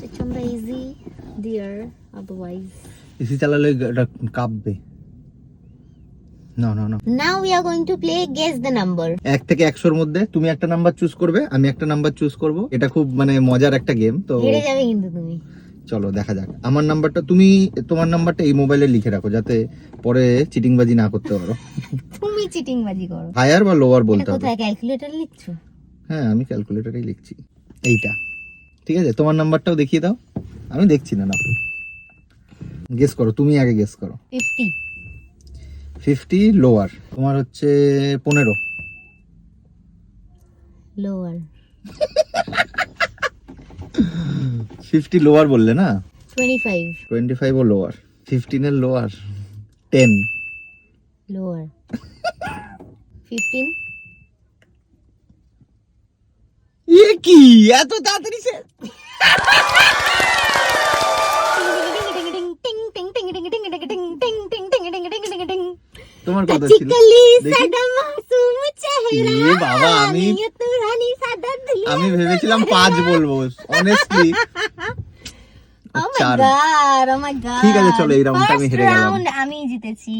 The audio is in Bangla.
Switch on the easy, dear. Otherwise. AC চালালে এটা কাঁপবে। না না না। Now we are going to play guess the number. 1 থেকে 100 এর মধ্যে তুমি একটা নাম্বার চুজ করবে, আমি একটা নাম্বার চুজ করব। এটা খুব মানে মজার একটা গেম। তো হেরে যাবে কিন্তু তুমি। চলো দেখা যাক। আমার নাম্বারটা তুমি তোমার নাম্বারটা এই মোবাইলে লিখে রাখো যাতে পরে চিটিংবাজি না করতে পারো। তুমি চিটিংবাজি করো। হায়ার বা লোয়ার বলতে হবে। কোথায় ক্যালকুলেটর লিখছো? হ্যাঁ আমি ক্যালকুলেটরেই লিখছি। এইটা ঠিক আছে, তোমার নাম্বারটাও দেখিয়ে দাও। আমি দেখছি না। গেস করো, তুমি আগে গেস করো। 50 50 লোয়ার। তোমার হচ্ছে 15 লোয়ার। 50 লোয়ার বললে না? 25 ও লোয়ার। 15 এর লোয়ার 10 লোয়ার। 15 এ কি এত তাড়াতাড়ি সে? তোমার কথা ছিল। এ বাবা, আমি ভেবেছিলাম 5 বলবো honestly. Oh my god, oh my god. ঠিক আছে চলো, এই রাউন্ডটা আমি হেরে গেলাম। First round আমি জিতেছি।